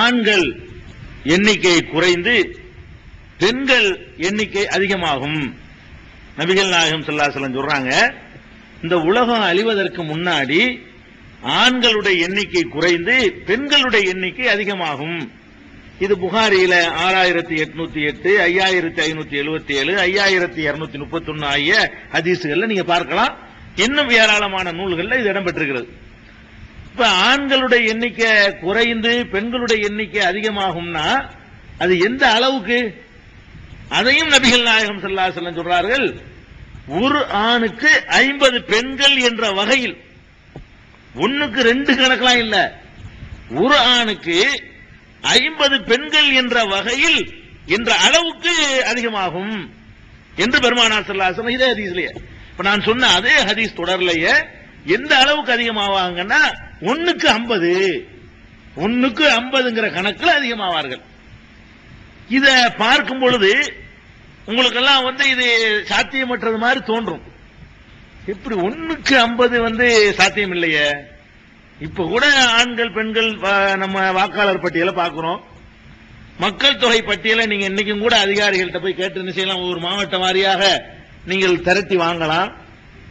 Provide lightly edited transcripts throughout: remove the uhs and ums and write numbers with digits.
ஆண்கள் எண்ணிக்கை குறைந்து பெண்கள் எண்ணிக்கை அதிகமாகும். நபிகள் நாயகம் ஸல்லல்லாஹு அலைஹி வஸல்லம் சொல்றாங்க, இந்த உலகம் அழிவதற்கு முன்னாடி ஆண்களுடைய எண்ணிக்கை குறைந்து பெண்களுடைய எண்ணிக்கை அதிகமாகும். இது புகாரியில 6808, 5577, 5231 ஆகிய ஹதீசுகள்ல நீங்க பார்க்கலாம். இன்னும் ஏராளமான நூல்கள்ல இது இடம்பெற்றிருக்கிறது. இப்ப ஆண்களுடைய எண்ணிக்கை குறைந்து பெண்களுடைய எண்ணிக்கை அதிகமாகும்னா அது எந்த அளவுக்கு? அதையும் நபிகள் நாயகம் ஸல்லல்லாஹு அலைஹி வஸல்லம் சொல்றார்கள், ஒரு ஆணுக்கு 50 பெண்கள் என்ற வகையில். ஒண்ணுக்கு 2 கணக்கெல்லாம் இல்ல, ஒரு ஆணுக்கு 50 பெண்கள் என்ற வகையில் என்ற அளவுக்கு அதிகமாகும் என்று பெருமானார் ஸல்லல்லாஹு அலைஹி வஸல்லம் இதே ஹதீஸ்லயே, இப்ப நான் சொன்ன அதே ஹதீஸ் தொடர்லயே எந்த அளவுக்கு அதிகமாவாங்கன்னா 1க்கு 50, 1க்கு 50ங்கிற கணக்கில் அதிகமாவார்கள். இத பார்க்கும் பொழுது உங்களுக்கெல்லாம் இது சாத்தியமற்றது மாதிரி தோன்றும். எப்படி 1க்கு 50 சாத்தியம் இல்லையே? இப்ப கூட ஆண்கள் பெண்கள் நம்ம வாக்காளர் பட்டியலை பார்க்கிறோம். மக்கள் தொகை பட்டியலை நீங்க இன்னைக்கும் கூட அதிகாரிகள்கிட்ட போய் கேட்டு என்ன செய்யலாம், ஒவ்வொரு மாவட்ட வாரியாக நீங்கள் திரட்டி வாங்கலாம்.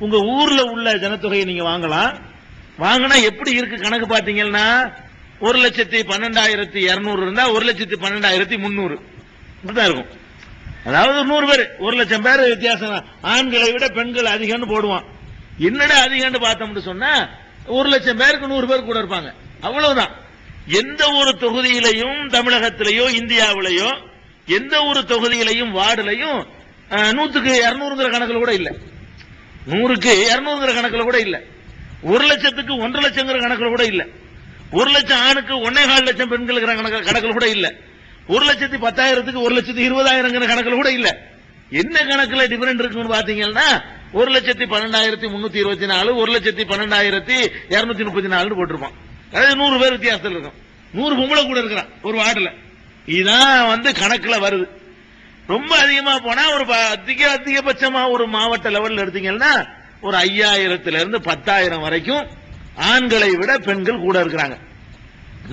உங்க ஊர்ல உள்ள ஜனத்தொகையை நீங்க வாங்கலாம். வாங்கினா எப்படி இருக்கு கணக்கு பாத்தீங்கன்னா 1,12,200 இருந்தா 1,12,300 இப்படிதான் இருக்கும். அதாவது 100 பேர், 1,00,000 பேர் வித்தியாசம். ஆண்களை விட பெண்கள் அதிகம்னு போடுவான். என்னடா அதிகம்னு பார்த்தோம்னு சொன்னா 1,00,000 பேருக்கு 100 பேர் கூட இருப்பாங்க, அவ்வளவுதான். எந்த ஒரு தொகுதியிலையும் தமிழகத்திலேயோ இந்தியாவிலேயோ எந்த ஒரு தொகுதியிலையும் வார்டுலையும் 100க்கு 200ங்கிற கணக்கில் கூட இல்ல, 100க்கு 200ங்கிற கணக்கில் கூட இல்ல, 1,00,000க்கு 1,50,000 லட்சங்கிற கணக்கில் கூட இல்ல, 1,00,000 ஆணுக்கு 1,4 லட்சம் பெண்கள் கணக்கில் கூட இல்ல, 1,10,000க்கு 1,20,000ங்கிற கணக்கில் கூட இல்ல. என்ன கணக்குல டிஃபரெண்ட் இருக்குன்னு பாத்தீங்கன்னா 1,12,324, 1,12,234 போட்டிருப்பான். அதாவது 100 பேர் வித்தியாசத்தில் இருக்கும். 100 பொம்பளை கூட இருக்கிறான் ஒரு வார்டுல. இதான் கணக்குல வருது. ரொம்ப அதிகமா போனா ஒரு அதிகபட்சமா ஒரு மாவட்ட லெவல்ல எடுத்தீங்கன்னா ஒரு 5,000 to 10,000 வரைக்கும் ஆண்களை விட பெண்கள் கூட இருக்கிறாங்க.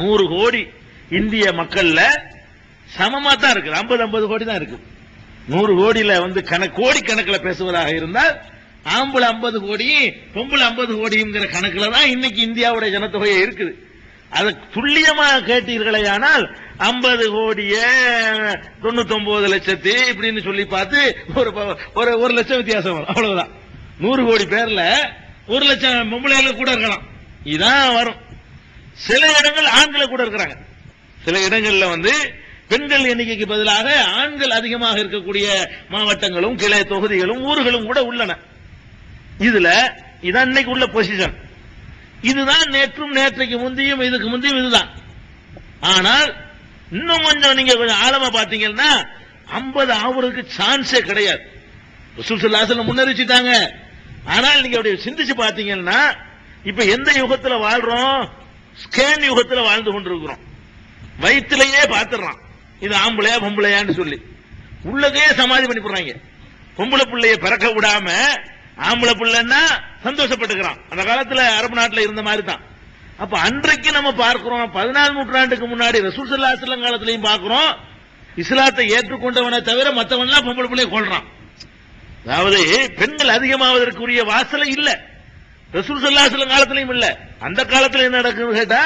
100 கோடி இந்திய மக்கள்ல சமமா தான் இருக்கு, 50 கோடி தான் இருக்கு. 100 கோடியில கோடி கணக்கில் பேசுவதாக இருந்தால் ஆம்பளை 50 கோடி பொம்பளை 50 கோடிங்கிற கணக்கில் தான் இன்னைக்கு இந்தியாவுடைய ஜனத்தொகையை இருக்குது. அதை துல்லியமா கேட்டீர்களே ஆனால் 50 கோடியே 99 லட்சத்து இப்படின்னு சொல்லி பார்த்து ஒரு லட்சம் வித்தியாசம் வரும், அவ்வளவுதான். 100 கோடி பேர்ல 1 லட்சம் பொம்பளைல கூட இருக்கலாம், இதான் வரும். சில இடங்கள் ஆண்களை கூட இருக்கிறாங்க. சில இடங்கள்ல பெண்கள் எண்ணிக்கைக்கு பதிலாக ஆண்கள் அதிகமாக இருக்கக்கூடிய மாவட்டங்களும் கிளை தொகுதிகளும் ஊர்களும் கூட உள்ளன. இதான் இன்னைக்கு உள்ள பொசிஷன். இதுதான் நேற்றும் நேற்றைக்கு முந்தையும் இதுக்கு முந்தையும் இதுதான். ஆனால் இன்னும் நீங்க கொஞ்சம் ஆழமா பாத்தீங்கன்னா 50 ஆவறதுக்கு சான்ஸே கிடையாது. ரசூல் ஸல்லல்லாஹு அலைஹி வஸல்லம் முன்னறிவிச்சிட்டாங்க. ஆனால் நீங்க அப்படி சிந்திச்சு பாத்தீங்கன்னா இப்ப எந்த யுகத்துல வாழ்றோம்? ஸ்கேன் யுகத்துல வாழ்ந்து கொண்டிருக்கிறோம். வயிற்றுலயே பாத்துறான் இது ஆம்பளையா பொம்பளையான்னு சொல்லி உள்ளதே சமாதி பண்ணி போடுறாங்க. பொம்பளை பிள்ளைய பிறக்க விடாம ஆம்பளை பிள்ளைன்னா சந்தோஷப்பட்டுக்கிறான். அந்த காலத்துல அரபு நாட்டுல இருந்த மாதிரி தான். அப்ப அன்றைக்கு நம்ம பார்க்கிறோம் 14 நூற்றாண்டுக்கு முன்னாடி ரசூல் ஸல்லல்லாஹு அலைஹி வஸல்லம் காலத்திலையும் பார்க்கிறோம், இஸ்லாத்தை ஏற்றுக்கொண்டவனை தவிர மற்றவன்லாம் பொம்பளை பிள்ளைய கொள்றான். அதாவது பெண்கள் அதிகமாவதற்குரிய வாசலை இல்ல, ரசூல் ஸல்லல்லாஹு அலைஹி வஸல்லம் காலத்திலையும் இல்ல. அந்த காலத்துல என்ன நடக்குதுன்னு கேட்டா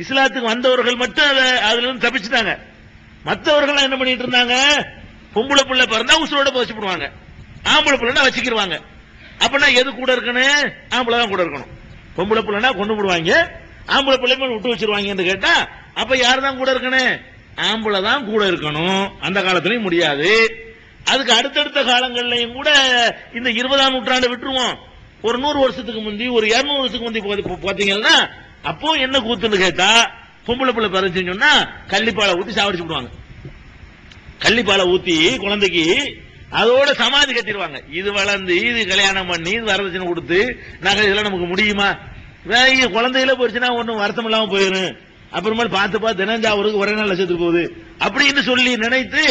இஸ்லாத்துக்கு வந்தவர்கள் மட்டும் அதுல இருந்து தப்பிச்சுட்டாங்க. மற்றவர்கள் என்ன பண்ணிட்டு இருந்தாங்க, பொம்பளை பிள்ளை பிறந்தா உசுரோட வச்சுடுவாங்க, ஆம்பளை பிள்ளைனா வச்சுக்கிடுவாங்க. அப்படின்னா எது கூட இருக்கணும்? ஆம்பளை தான் கூட இருக்கணும். பொம்பளை பிள்ளைனா கொண்டு விடுவாங்க, ஆம்பளை பிள்ளை விட்டு வச்சிருவாங்க கேட்டா அப்ப யாரு தான் கூட இருக்கணும்? ஆம்பளை தான் கூட இருக்கணும். அந்த காலத்திலையும் முடியாது. அதுக்கு அடுத்தடுத்த காலங்கள்லையும் கூட இந்த 20ஆம் நூற்றாண்டு விட்டுருவோம். ஒரு 100 வருஷத்துக்கு முந்தி ஒரு 200 வருஷத்துக்கு முந்தி பாத்தீங்கன்னா அப்போ என்ன கூத்துன்னு கேட்டா பொம்பளை பிள்ளை பிறந்துன்னு சொன்னா கள்ளிப்பாலை ஊத்தி சாவடிச்சு விடுவாங்க. கள்ளிப்பாலை ஊத்தி குழந்தைக்கு அதோட சமாதி கட்டிடுவாங்க. இது வளர்ந்து இது கல்யாணம் பண்ணி இது வரதட்சணை கொடுத்து நகை இதெல்லாம் நமக்கு முடியுமா? குழந்தையில போயிடுச்சுன்னா ஒன்னும் வருத்தம் இல்லாம போயிடும். அப்புறமா பார்த்து தினஞ்சா அவருக்கு ஒரே நாள் லட்சத்துக்கு போகுது அப்படின்னு சொல்லி நினைத்து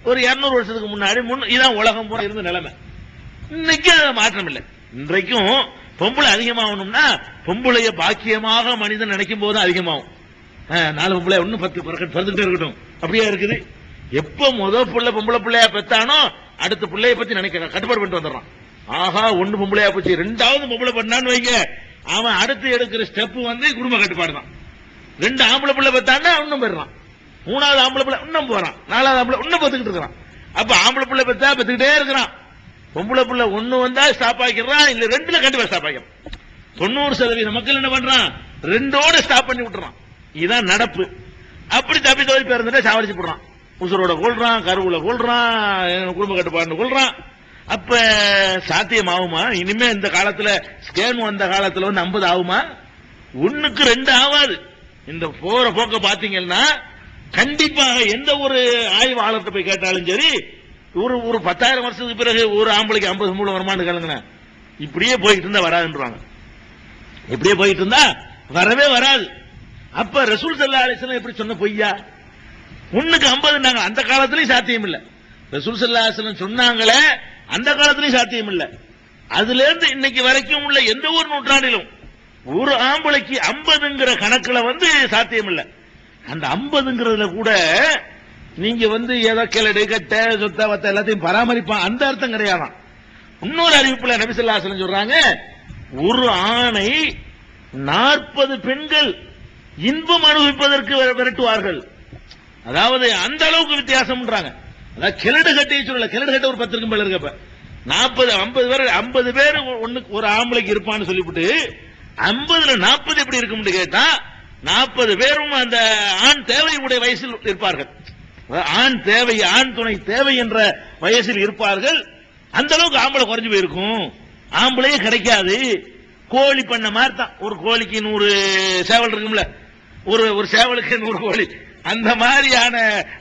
ஒரு 200 வருஷத்துக்கு முன்னாடி இதான் உலகம் போல இருந்த நிலைமை. இன்னைக்கு மாற்றம் இல்லை. இன்றைக்கும் பொம்பளை அதிகமாகணும்னா பொம்பளைய பாக்கியமாக மனிதன் நினைக்கும் போது அதிகமாகும். 4 பொம்பளை இன்னும் 10 பிறந்துகிட்டே இருக்கட்டும். அப்படியே இருக்குது. எப்ப பொம்பளை பிள்ளையா பெத்தானோ அடுத்த பிள்ளைய பத்தி நினைக்க கட்டுப்பாடு பண்ணிட்டு வந்துடுறான். ஆஹா 1 பொம்பளையா போச்சு, 2வது பொம்பளை பண்ணான்னு வைங்க, அவன் அடுத்து எடுக்கிற ஸ்டெப் குடும்ப கட்டுப்பாடு தான். 2 ஆம்பளை பிள்ளை பெத்தான்னா இன்னும் போயிடுறான், 3வது ஆம்பளை பிள்ளை இன்னும் போறான், 4வது ஆம்பளை இன்னும் பெத்துக்கிட்டு இருக்கிறான். அப்ப ஆம்பளை பிள்ளை பெத்தா பெத்துக்கிட்டே இருக்கிறான். பொம்பளை பிள்ளை 1 வந்தா ஸ்டாப் ஆக்கிடுறான், இல்ல 2ல கண்டிப்பா ஸ்டாப் ஆக்கிறான். 90% மக்கள் என்ன பண்றான், 2ஓட ஸ்டாப் பண்ணி விட்டுறான். இதுதான் நடப்பு. அப்படி தப்பி தோல்வி பிறந்துட்டா சாவடிச்சு போடுறான், உசுரோட கொள்றான், கருவுல கொள்றான், குடும்ப கட்டுப்பாடு கொள்றான். அப்ப சாத்தியம் ஆகுமா? இனிமே இந்த காலத்துல ஸ்கேன் வந்த காலத்துல 50 ஆகுமா? 1க்கு 2 ஆகாது. இந்த போற போக்க பாத்தீங்கன்னா கண்டிப்பாக எந்த ஒரு ஆய்வாளர்கிட்ட போய் கேட்டாலும் சரி, ஒரு 10,000 வருஷத்துக்கு பிறகு ஒரு ஆம்பளைக்கு 50 மூலம் வருமானு கேளுங்க, இப்படியே போயிட்டு இருந்தா வராதுன்றாங்க. இப்படியே போயிட்டு இருந்தா வரவே வராது. அப்ப ரசூல் ஸல்லல்லாஹு அலைஹி வஸல்லம் எப்படி சொன்ன பொய்யா? 1க்கு 50 அந்த காலத்திலயும் சாத்தியம் இல்ல. ரசூல் ஸல்லல்லாஹு அலைஹி வஸல்லம் சொன்னாங்களே அந்த காலத்திலயும் சாத்தியம் இல்ல. அதுல இருந்து இன்னைக்கு வரைக்கும் உள்ள எந்த ஒரு நூற்றாண்டிலும் ஒரு ஆம்பளைக்கு 50ங்கிற கணக்குல சாத்தியம் இல்ல. அந்த 50ங்கிறதுல கூட நீங்க ஏதோ கிளடு கட்ட சொத்த வத்த எல்லாத்தையும் பராமரிப்பான், அந்த அர்த்தம் கிடையாதான். இன்னொரு அறிவிப்புல நபி ஸல்லல்லாஹு அலைஹி வஸல்லம் சொல்றாங்க, ஒரு ஆணை 40 பெண்கள் இன்பம் அனுபவிப்பதற்கு விரட்டுவார்கள். அதாவது அந்த அளவுக்கு வித்தியாசம்ன்றாங்க. அதாவது கிளடு கட்டையை சொல்லல, கிளடு கட்ட ஒரு 10 இருக்கும் மேல இருக்கப்ப 50 பேர் ஒரு ஆம்பளைக்கு இருப்பான்னு சொல்லிவிட்டு 50ல 40 எப்படி இருக்கும்னு கேட்டா 40 பேரும் அந்த ஆண் தேவையுடைய வயசில் இருப்பார்கள். ஆண் தேவை, ஆண் துணை தேவை என்ற வயசில் இருப்பார்கள். அந்த அளவுக்கு ஆம்பளை குறைஞ்சு போயிருக்கும், ஆம்பளையே கிடைக்காது. கோழி பண்ண மாதிரி தான். ஒரு கோழிக்கு 100 சேவல் இருக்கும்ல, ஒரு சேவலுக்கு 100 கோழி, அந்த மாதிரியான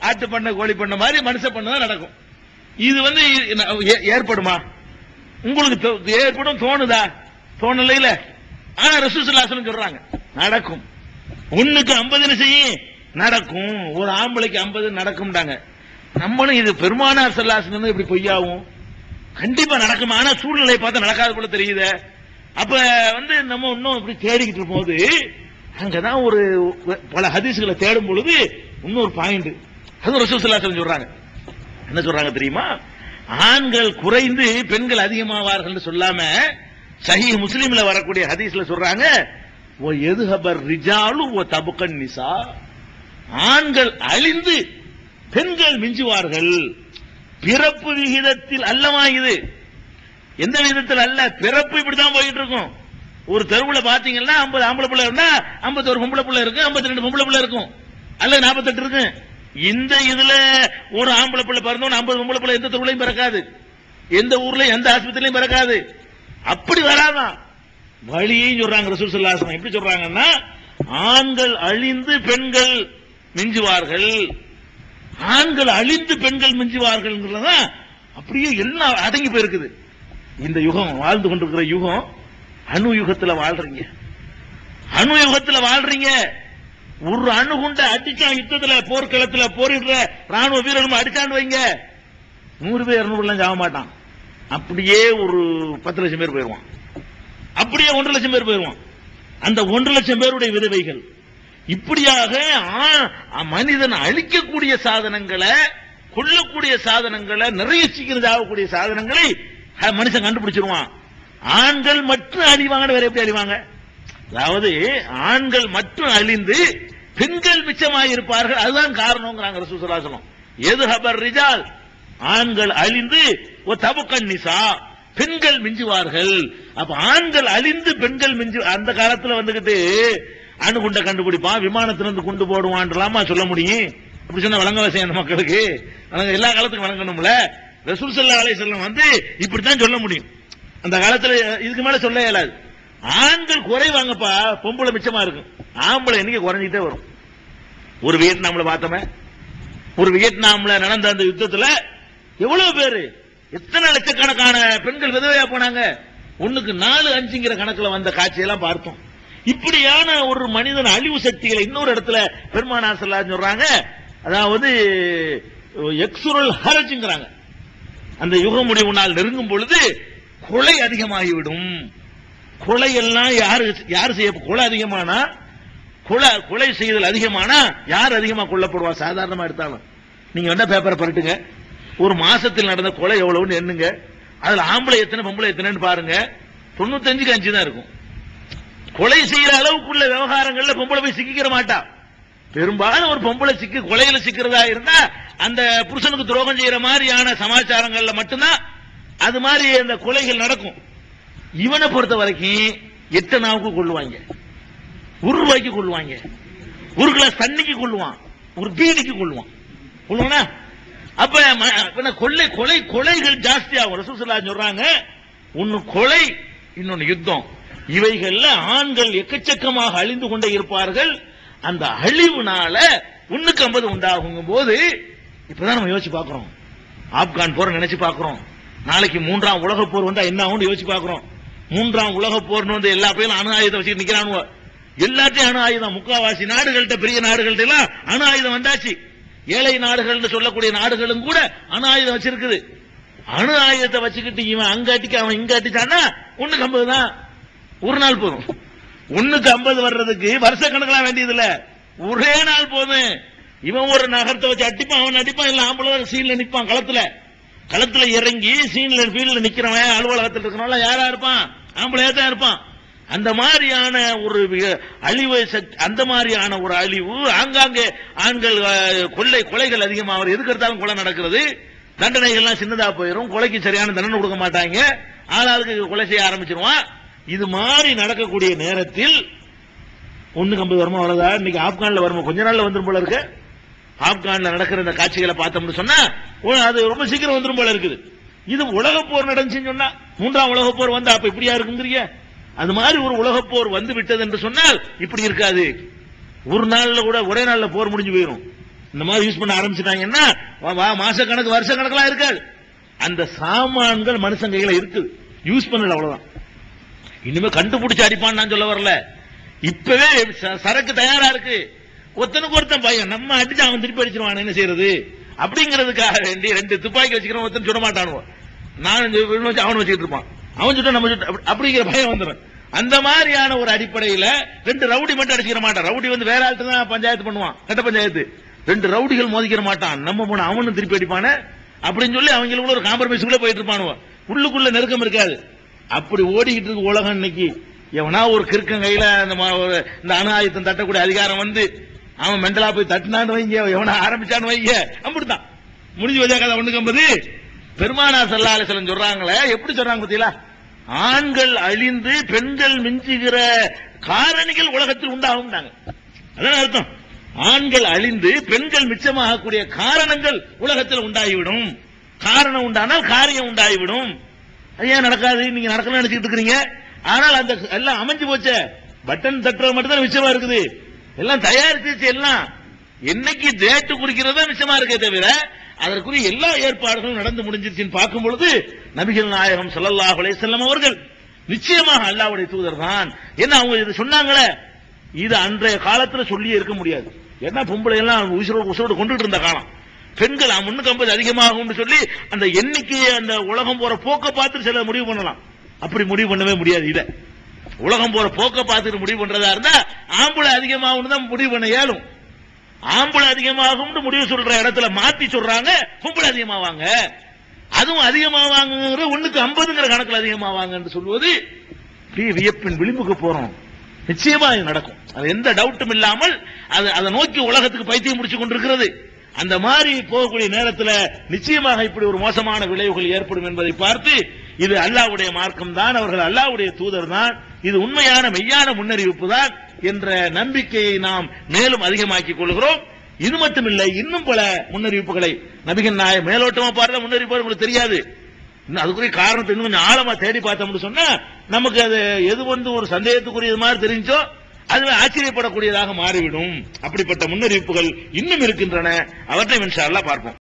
ஆட்டு பண்ண கோழி பண்ண மாதிரி மனுஷ பண்ணதான் நடக்கும். இது ஏற்படுமா? உங்களுக்கு ஏற்படும் தோணுதா? தோணல இல்ல. ஆனா ரசூல் ஸல்லல்லாஹு அலைஹி வஸல்லம் சொல்றாங்க நடக்கும். 1க்கு 50 செய்யும் நடக்கும், ஒரு ஆம்பளைக்கு 50 நடக்கும்டாங்க. நம்மளும் இது பெருமானார் ஸல்லல்லாஹு அலைஹி வஸல்லம் இப்படி பொய்யாவும் கண்டிப்பா நடக்கும். ஆனா சூழ்நிலை பார்த்தா நடக்காத போல தெரியுது. அப்ப நம்ம இன்னும் இப்படி தேடிக்கிட்டு இருக்கும் போது அங்கதான் ஒரு பல ஹதீஸ்களை தேடும் பொழுது இன்னொரு பாயிண்ட் அது ரசூல் ஸல்லல்லாஹு அலைஹி வஸல்லம் சொல்றாங்க. என்ன சொல்றாங்க தெரியுமா? ஆண்கள் குறைந்து பெண்கள் அதிகமாவார்கள் சொல்லாம சஹீஹ் முஸ்லிம்ல வரக்கூடிய ஹதீஸ்ல சொல்றாங்க, ஓ எதுஹபர் ரிஜாலு ஓ தபுகன் நிசா, ஆண்கள் அழிந்து பெண்கள் மிஞ்சுவார்கள். பிறப்பு விகிதத்தில் அல்லமா இது, எந்த விதத்தில் அல்ல, பிறப்பு இப்படிதான் போயிட்டு இருக்கும். ஒரு தெருவுல பாத்தீங்கன்னா 50 ஆம்பளை பிள்ளை இருந்தா 51 பொம்பளை பிள்ளை இருக்கு, 52 பொம்பளை பிள்ளை இருக்கும், அல்ல 48 இருக்கு. இந்த இதுல ஒரு ஆம்பளை பிள்ளை பிறந்தவன் 50 பொம்பளை பிள்ளை எந்த தெருவுலையும் பிறக்காது, எந்த ஊர்லயும் எந்த ஆஸ்பத்திரியிலையும் பிறக்காது. அப்படி வராதான் வழியையும் சொல்றாங்க ரசூல் ஸல்லல்லாஹு அலைஹி வஸல்லம். எப்படி சொல்றாங்கன்னா, ஆண்கள் அழிந்து பெண்கள் மிஞ்சுவார்கள், ஆண்கள் அழிந்து பெண்கள் மிஞ்சுவார்கள். அப்படியே எல்லாம் அடங்கி போயிருக்குது. இந்த யுகம் வாழ்ந்து கொண்டிருக்கிற யுகம் அணு யுகத்துல வாழ்றீங்க, அணு யுகத்துல வாழ்றீங்க. ஒரு அணுகுண்ட அடிச்சா யுத்தத்துல போர்க்களத்துல போரிடுற ராணுவ வீரர்கள் அடிச்சான்னு வைங்க, 100 பேர் 200 எல்லாம் சாக மாட்டான். அப்படியே ஒரு 10 லட்சம் பேர் போயிருவான், அப்படியே 1.5 லட்சம் பேர் போயிருவான். அந்த 1.5 லட்சம் பேருடைய விதவைகள். இப்படியாக மனிதன் அழிக்கக்கூடிய சாதனங்களை, கொல்லக்கூடிய சாதனங்களை, நிறைய சீக்கிரம் ஆகக்கூடிய சாதனங்களை மனுஷன் கண்டுபிடிச்சிருவான். ஆண்கள் மட்டும் அழிவாங்க, வேற எப்படி அழிவாங்க? அதாவது ஆண்கள் மட்டும் அழிந்து பெண்கள் மிச்சமாக இருப்பார்கள், அதுதான் காரணம்ங்கிறாங்க ரசூல் ஸல்லல்லாஹு அலைஹி வஸல்லம். எதுஹபர் ரிஜால், ஆண்கள் அழிந்து ஓ தபுகன் நிசா, பெண்கள் மிஞ்சுவார்கள். அப்ப ஆண்கள் அழிந்து பெண்கள் மிஞ்சு. அந்த காலத்துல அணுகுண்ட கண்டுபிடிப்பான், விமானத்திலிருந்து கொண்டு போடுவான்லாமா சொல்ல முடியும்? அப்படி சொன்ன வழங்க செய்யணும் மக்களுக்கு, எல்லா காலத்துக்கும் வழங்கணும்ல. ரசூல் ஸல்லல்லாஹு அலைஹி வஸல்லம் இப்படித்தான் சொல்ல முடியும். அந்த காலத்துல இதுக்கு மேல சொல்ல இயலாது. ஆண்கள் குறைவாங்கப்பா, பொம்பளை மிச்சமா இருக்கும், ஆம்பளை எண்ணிக்கை குறைஞ்சிட்டே வரும். ஒரு வியட்நாம்ல பார்த்தோமே, ஒரு வியட்நாம்ல நடந்த அந்த யுத்தத்துல எவ்வளவு பேரு, எத்தனை லட்சக்கணக்கான பெண்கள் விதவையா போனாங்க. 1க்கு 4, 5ங்கிற கணக்குல வந்த காட்சியெல்லாம் பார்த்தோம். இப்படியான ஒரு மனிதன் அழிவு சக்திகளை இன்னொரு இடத்துல பெருமானார் ஸல்லல்லாஹு அலைஹி வஸல்லம் சொல்றாங்க. அதாவது எக்ஸுரல் ஹரஜ்ங்கறாங்க, அந்த யுக முடிவு நாள் நெருங்கும் பொழுது கொலை அதிகமாகிவிடும். கொலை எல்லாம் யாரு செய்ய, கொலை அதிகமானா கொலை செய்தல் அதிகமானா யார் அதிகமா கொல்லப்படுவா? சாதாரணமா எடுத்தாலும் நீங்க என்ன பேப்பரை பரட்டுங்க, ஒரு மாசத்தில் நடந்த கொலை எவ்வளவுன்னு எண்ணுங்க, அதுல ஆம்பளை எத்தனை பொம்பளை எத்தனைன்னு பாருங்க, 95க்கு 5 தான் இருக்கும். கொலை செய்யற அளவுக்குள்ள விவகாரங்கள்ல பொம்பளை போய் சிக்கிக்கிற மாட்டா. பெரும்பாலும் ஒரு பொம்பளை கொலையில சிக்கிறதா இருந்தா அந்த புருஷனுக்கு துரோகம் செய்யற மாதிரியான சமாச்சாரங்கள்ல மட்டும்தான் அது மாதிரி அந்த கொலைகள் நடக்கும். இவனை பொறுத்த வரைக்கும் 8 நாவுக்கு கொள்ளுவாங்க, ₹1 கொள்ளுவாங்க, ஒரு கிளாஸ் தண்ணிக்கு கொள்ளுவான், ஒரு பீடிக்கு கொள்ளுவான். கொள்ளுவானா? அப்ப கொலைகள் ஜாஸ்தி ஆகும். ரசூல் ஸல்லல்லாஹு அலைஹி சொல்றாங்க, ஒன்னு கொலை, இன்னொன்னு யுத்தம். இவைகள்ல ஆண்கள் எக்கச்சக்கமாக அழிந்து கொண்டே இருப்பார்கள். அந்த அழிவுனால 150 உண்டாகும் போது இப்பதான் நம்ம யோசிச்சு பார்க்கிறோம். ஆப்கான் போர் நினைச்சு பார்க்கிறோம். நாளைக்கு 3ஆம் உலக போர் வந்தா என்ன ஆகும் யோசிச்சு பார்க்கிறோம். 3ஆம் உலக போர் வந்து எல்லா பேரும் அணு ஆயுதம் வச்சுட்டு நிக்கிறானுவ. எல்லாத்தையும் அணு ஆயுதம், முக்காவாசி நாடுகள்கிட்ட, பெரிய நாடுகள்ட்ட எல்லாம் அணு ஆயுதம் வந்தாச்சு. ஏழை நாடுகள் சொல்லக்கூடிய நாடுகளும் கூட அணு ஆயுதம் வச்சிருக்குது. அணு ஆயுதத்தை வச்சுக்கிட்டு இவன் அங்க அடிக்க அவன் இங்க அடிச்சான்னா 150 தான். ஒரு நாள் போதும். 150 வர்றதுக்கு வருஷ கணக்கெல்லாம் வேண்டியது இல்ல, ஒரே நாள் போதும். இவன் ஒரு நகரத்தை வச்சு அடிப்பான், அவன் அடிப்பான், இல்ல ஆம்பளை சீன்ல நிற்பான். களத்துல இறங்கி சீன்ல ஃபீல்ட்ல நிக்கிறவன் அலுவலகத்தில் இருக்கிறவன் யாரா இருப்பான்? ஆம்பளையா தான் இருப்பான். அந்த மாதிரியான ஒரு அழிவு, அந்த மாதிரியான ஒரு அழிவு ஆங்காங்கே ஆண்கள் கொலைகள் அதிகமாக எதுக்கு எடுத்தாலும் கொலை நடக்கிறது. தண்டனைகள்லாம் சின்னதா போயிடும். கொலைக்கு சரியான தண்டனை கொடுக்க மாட்டாங்க, ஆளாளுக்கு கொலை செய்ய ஆரம்பிச்சிருவான். இது மாதிரி நடக்கக்கூடிய நேரத்தில் 150 வருமா வரதா? இன்னைக்கு ஆப்கான்ல வருமா? கொஞ்ச நாள்ல வந்துரும் போல இருக்கு. ஆப்கான்ல நடக்கிற இந்த காட்சிகளை பார்த்தோம்னு சொன்னா அது ரொம்ப சீக்கிரம் வந்துரும் போல இருக்குது. இது உலக போர் நடந்துச்சுன்னு சொன்னா 3ஆம் உலக போர் வந்தா அப்ப இப்படியா இருக்குங்கிறீங்க? அது மாதிரி ஒரு உலக போர் வந்து விட்டது என்று சொன்னால் இப்படி இருக்காது. ஒரு நாள்ல கூட ஒரே நாள்ல போர் முடிஞ்சு போயிடும். இந்த மாதிரி யூஸ் பண்ண ஆரம்பிச்சுட்டாங்கன்னா மாச கணக்கு வருஷ கணக்கெல்லாம் இருக்காது. அந்த சாமான்கள் மனுஷன் கையில இருக்குது, யூஸ் பண்ணல, அவ்வளவுதான். இனிமே கண்டுபிடிச்சு அடிப்பான்னு நான் சொல்ல வரல. இப்பவே சரக்கு தயாரா இருக்கு. ஒருத்தனுக்கு ஒருத்தன் பையன், நம்ம அடிச்சு அவன் திருப்பி அடிச்சிருவான், என்ன செய்யறது அப்படிங்கிறதுக்காக வேண்டி 2 துப்பாக்கி வச்சுக்கிறோம். ஒருத்தன் சுட மாட்டானுவோ, நான் அவன் வச்சுக்கிட்டு இருப்பான், அவன் சுட்ட நம்ம சுட்ட, அப்படிங்கிற பயம் வந்துடும். அந்த மாதிரியான ஒரு அடிப்படையில் 2 ரவுடி மட்டும் அடிச்சுக்கிற மாட்டான். ரவுடி வந்து வேற ஆள்கிட்ட தான் பஞ்சாயத்து பண்ணுவான், கட்ட பஞ்சாயத்து. 2 ரவுடிகள் மோதிக்கிற மாட்டான். நம்ம போன அவனும் திருப்பி அடிப்பானே அப்படின்னு சொல்லி அவங்களுக்குள்ள ஒரு காம்ப்ரமைஸ்க்குள்ள போயிட்டு இருப்பானுவ. உள்ளுக்குள்ள நெருக்கம் இருக்காது. அப்படி ஓடிக்கிட்டு இருக்கு உலகம் இன்னைக்கு. எவனா ஒரு கிறுக்கன் கையில இந்த அணு ஆயுதம் தட்டக்கூடிய அதிகாரம் வந்து அவன் மெண்டலா போய் தட்டினான்னு வைங்க, எவனா ஆரம்பிச்சான்னு வைங்க, அப்படித்தான் முடிஞ்சு வச்சா கதை. 150 பெருமானார் ஸல்லல்லாஹு அலைஹி வஸல்லம் சொல்றாங்களே, எப்படி சொல்றாங்க பத்தியா? ஆண்கள் அழிந்து பெண்கள் மிஞ்சுகிற காரணிகள் உலகத்தில் உண்டாகும். அதான் அர்த்தம். ஆண்கள் அழிந்து பெண்கள் மிச்சமாகக்கூடிய காரணங்கள் உலகத்தில் உண்டாகிவிடும். காரணம் உண்டானால் காரியம் உண்டாகிவிடும். அது ஏன் நடக்காது? நீங்க நடக்கணும்னு நினைச்சிட்டு இருக்கிறீங்க. ஆனால் அந்த எல்லாம் அமைஞ்சு போச்ச, பட்டன் தட்டுறது மட்டும் தான் மிச்சமா இருக்குது. எல்லாம் தயாரிச்சு எல்லாம் என்னைக்கு டேட்டு குறிக்கிறதா மிச்சமா இருக்கே தவிர அதற்குரிய எல்லா ஏற்பாடுகளும் நடந்து முடிஞ்சிருச்சுன்னு பார்க்கும் பொழுது நபிகள் நாயகம் ஸல்லல்லாஹு அலைஹி வஸல்லம் அவர்கள் நிச்சயமாக அல்லாஹ்வுடைய தூதர் தான். என்ன அவங்க இது சொன்னாங்களே, இது அன்றைய காலத்துல சொல்லியே இருக்க முடியாது. ஏன்னா பொம்பளை எல்லாம் உசுரோடு கொண்டுட்டு இருந்த காலம். பெண்கள் 350 அதிகமாகும் சொல்லி அந்த எண்ணிக்கையை அந்த உலகம் போற போக்க பார்த்து சில முடிவு பண்ணலாம். அப்படி முடிவு பண்ணவே முடியாது. இத உலகம் போற போக்க பார்த்துட்டு முடிவு பண்றதா இருந்தா ஆம்பளை அதிகமாகும் தான் முடிவு பண்ண இயலும். ஆம்பளை அதிகமாகும் முடிவு சொல்ற இடத்துல மாத்தி சொல்றாங்க பொம்பளை அதிகமாவாங்க. அதுவும் அதிகமாவாங்க 150ங்கிற கணக்கில் அதிகமாவாங்க சொல்லுவது வியப்பின் விளிம்புக்கு போறோம். நிச்சயமா இது நடக்கும், அது எந்த டவுட்டும் இல்லாமல் அதை நோக்கி உலகத்துக்கு பைத்தியம் முடிச்சு கொண்டிருக்கிறது. அந்த மாதிரி போகக்கூடிய நேரத்தில் நிச்சயமாக இப்படி ஒரு மோசமான விளைவுகள் ஏற்படும் என்பதை பார்த்து இது அல்லாஹ்வுடைய மார்க்கம் தான், அவர்கள் அல்லாஹ்வுடைய தூதர் தான், இது உண்மையான மெய்யான முன்னறிவிப்பு தான் என்ற நம்பிக்கையை நாம் மேலும் அதிகமாக்கிக் கொள்கிறோம். இது மட்டுமில்லை, இன்னும் பல முன்னறிவிப்புகளை நபிகள் நாயகம் மேலோட்டமா பார்த்த முன்னறிவிப்பு உங்களுக்கு தெரியாது. அதுக்குரிய காரணத்தை இன்னும் கொஞ்சம் ஆழமா தேடி பார்த்தோம்னு சொன்னா நமக்கு அது எது வந்து ஒரு சந்தேகத்துக்குரியது மாதிரி தெரிஞ்சோ அதுவே ஆச்சரியப்படக்கூடியதாக மாறிவிடும். அப்படிப்பட்ட முன்னறிவிப்புகள் இன்னும் இருக்கின்றன. அவற்றை இன்ஷா அல்லாஹ் பார்ப்போம்.